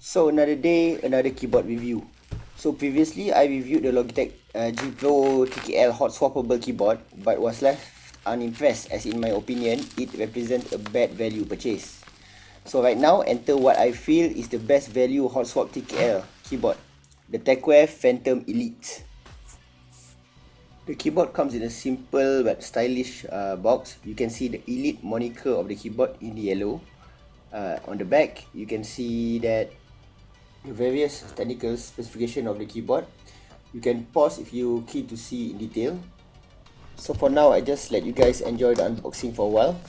So another day, another keyboard review. So previously I reviewed the Logitech G Pro TKL Hot-swappable keyboard, but was left unimpressed, as in my opinion it represents a bad value purchase. So right now, enter what I feel is the best value hot swap TKL keyboard, the Tecware Phantom Elite. The keyboard comes in a simple but stylish box. You can see the Elite moniker of the keyboard in the yellow. On the back, you can see that the various technical specification of the keyboard. You can pause if you keen to see in detail. So for now, I just let you guys enjoy the unboxing for a while.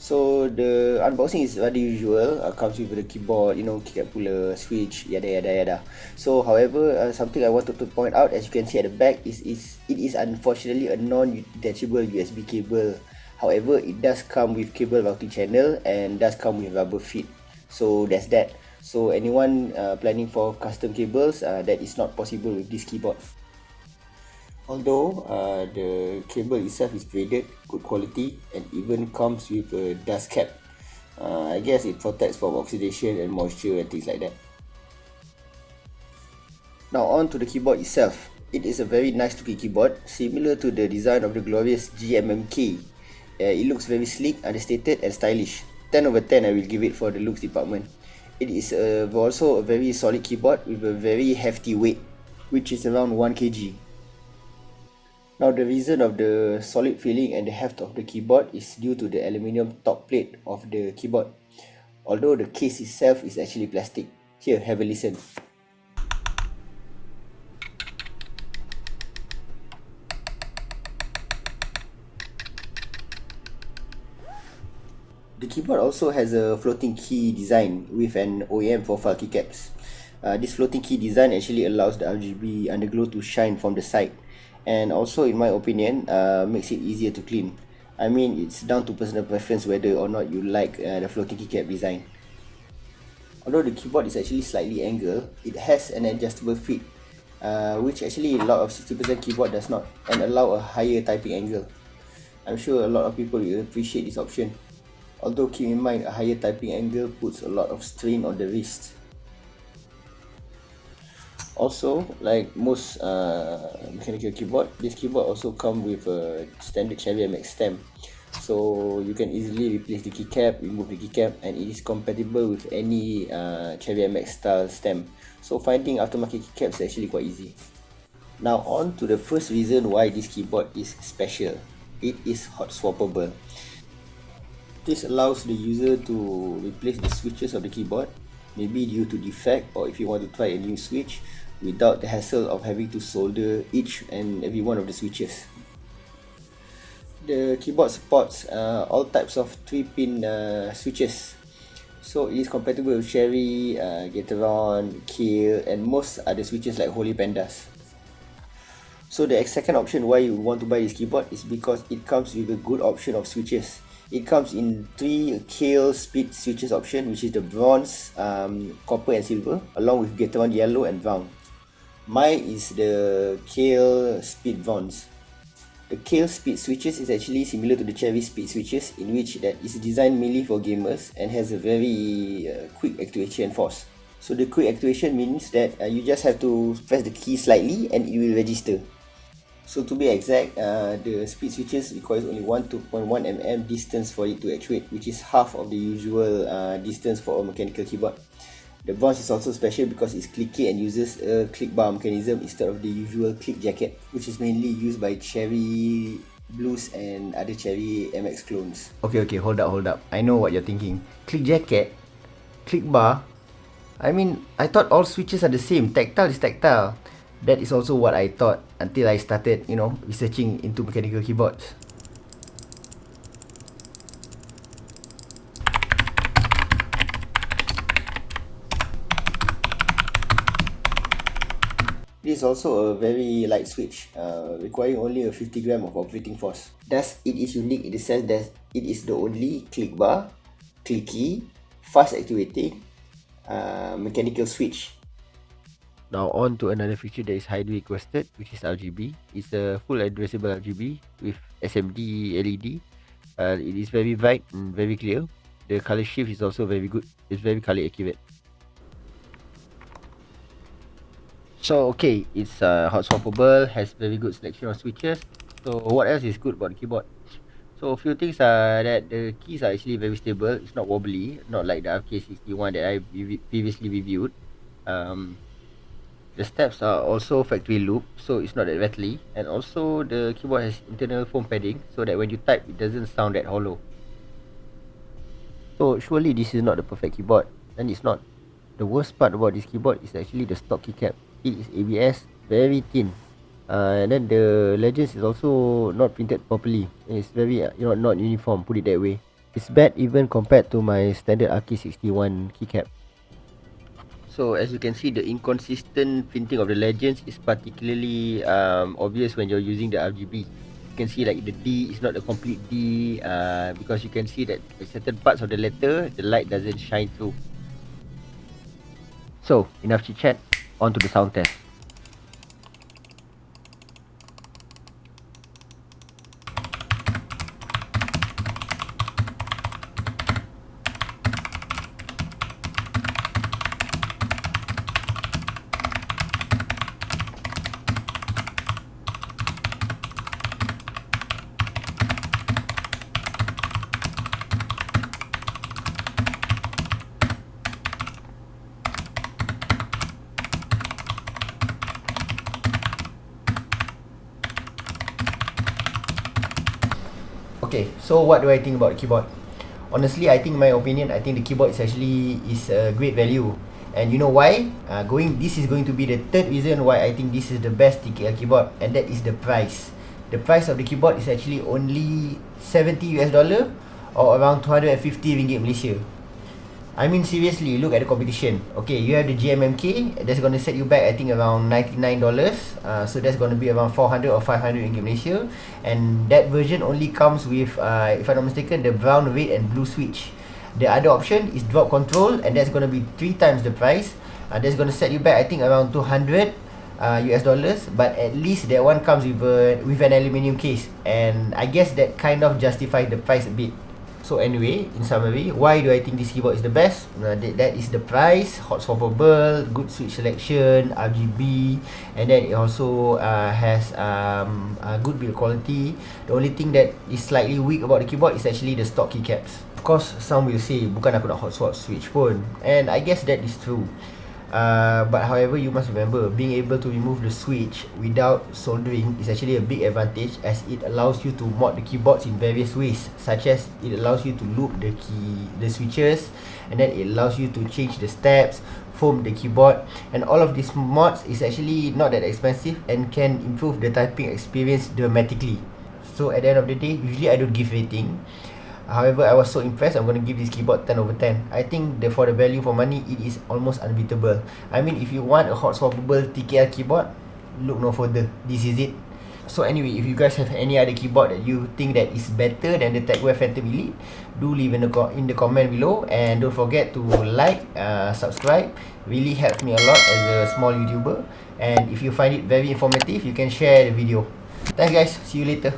So the unboxing is rather usual. Comes with the keyboard, keycap puller, switch, yada yada yada. So however, something I wanted to point out, as you can see at the back, it is unfortunately a non-detachable USB cable. However, it does come with cable routing channel and does come with rubber feet. So that's that. So anyone planning for custom cables, that is not possible with this keyboard. Although the cable itself is graded, good quality, and even comes with a dust cap. I guess it protects from oxidation and moisture and things like that. Now on to the keyboard itself. It is a very nice looking keyboard, similar to the design of the glorious GMMK. It looks very sleek, understated and stylish. 10 over 10 I will give it for the looks department. It is also a very solid keyboard with a very hefty weight, which is around 1 kg. Now the reason of the solid feeling and the heft of the keyboard is due to the aluminium top plate of the keyboard, although the case itself is actually plastic. Here, have a listen. The keyboard also has a floating key design with an OEM profile keycaps. This floating key design actually allows the RGB underglow to shine from the side, and also in my opinion makes it easier to clean. I mean, it's down to personal preference whether or not you like the floating keycap design. Although the keyboard is actually slightly angled, it has an adjustable feet, which actually a lot of 60% keyboard does not, and allow a higher typing angle. I'm sure a lot of people will appreciate this option. Although keep in mind, a higher typing angle puts a lot of strain on the wrist. Also, like most mechanical keyboard, this keyboard also comes with a standard Cherry MX stem. So you can easily replace the keycap, remove the keycap, and it is compatible with any Cherry MX style stem. So finding aftermarket keycaps is actually quite easy. Now on to the first reason why this keyboard is special. It is hot swappable. This allows the user to replace the switches of the keyboard, maybe due to defect, or if you want to try a new switch, without the hassle of having to solder each and every one of the switches. The keyboard supports all types of 3-pin switches. So it is compatible with Cherry, Gateron, Kill, and most other switches like Holy Pandas. So the second option why you want to buy this keyboard is because it comes with a good option of switches. It comes in 3 Kill speed switches option, which is the bronze, copper and silver, along with Gateron yellow and brown. Mine is the Kill speed bronze. The Kill speed switches is actually similar to the Cherry speed switches, in which that is designed mainly for gamers and has a very quick activation force. So the quick activation means that you just have to press the key slightly and it will register. So to be exact, the speed switches requires only 1.1 mm distance for it to actuate, which is half of the usual distance for a mechanical keyboard. The bronze is also special because it's clicky and uses a click bar mechanism instead of the usual click jacket, which is mainly used by Cherry Blues and other Cherry MX clones. Okay, hold up. I know what you're thinking. Click jacket? Click bar? I mean, I thought all switches are the same. Tactile is tactile. That is also what I thought until I started, researching into mechanical keyboards. It is also a very light switch, requiring only a 50 gram of operating force. Thus, it is unique in the sense that it is the only click bar, clicky, fast activating mechanical switch. Now on to another feature that is highly requested, which is RGB. It's a full addressable RGB with SMD LED. It is very bright and very clear. The color shift is also very good. It's very color accurate. So okay, it's hot-swappable, has very good selection of switches. So what else is good about the keyboard? So a few things are that the keys are actually very stable. It's not wobbly, not like the RK61 that I previously reviewed. The steps are also factory loop, so it's not that rattly. And also the keyboard has internal foam padding, so that when you type, it doesn't sound that hollow. So surely this is not the perfect keyboard, and it's not. The worst part about this keyboard is actually the stock keycap. It is ABS, very thin. And then the legends is also not printed properly. It's very not uniform, put it that way. It's bad even compared to my standard RK61 keycap. So as you can see, the inconsistent printing of the legends is particularly obvious when you're using the RGB. You can see like the D is not a complete D, because you can see that certain parts of the letter, the light doesn't shine through. So enough chit chat, on to the sound test. Okay, so what do I think about the keyboard? Honestly, I think in my opinion, I think the keyboard is actually a great value. And you know why? This is going to be the third reason why I think this is the best TKL keyboard, and that is the price. The price of the keyboard is actually only 70 US dollar, or around 250 ringgit Malaysia. I mean seriously, look at the competition. Okay, you have the GMMK, that's going to set you back I think around $99. So that's going to be around 400 or 500 ringgit Malaysia. And that version only comes with, if I'm not mistaken, the brown, red and blue switch. The other option is drop control, and that's going to be 3 times the price. That's going to set you back I think around 200 US dollars, but at least that one comes with an aluminium case, and I guess that kind of justifies the price a bit. So anyway, in summary, why do I think this keyboard is the best? That is the price, hot-swappable, good switch selection, RGB, and then it also has good build quality. The only thing that is slightly weak about the keyboard is actually the stock keycaps. Of course, some will say, bukan aku nak hot swap switch pun, and I guess that is true. But however, you must remember, being able to remove the switch without soldering is actually a big advantage, as it allows you to mod the keyboards in various ways, such as it allows you to loop the switches, and then it allows you to change the steps, foam the keyboard, and all of these mods is actually not that expensive and can improve the typing experience dramatically. So at the end of the day, usually I don't give rating. However, I was so impressed, I'm going to give this keyboard 10 over 10. I think for the value for money, it is almost unbeatable. I mean, if you want a hot-swappable TKL keyboard, look no further. This is it. So anyway, if you guys have any other keyboard that you think that is better than the Tecware Phantom Elite, do leave in the comment below. And don't forget to like, subscribe. Really helps me a lot as a small YouTuber. And if you find it very informative, you can share the video. Thanks guys, see you later.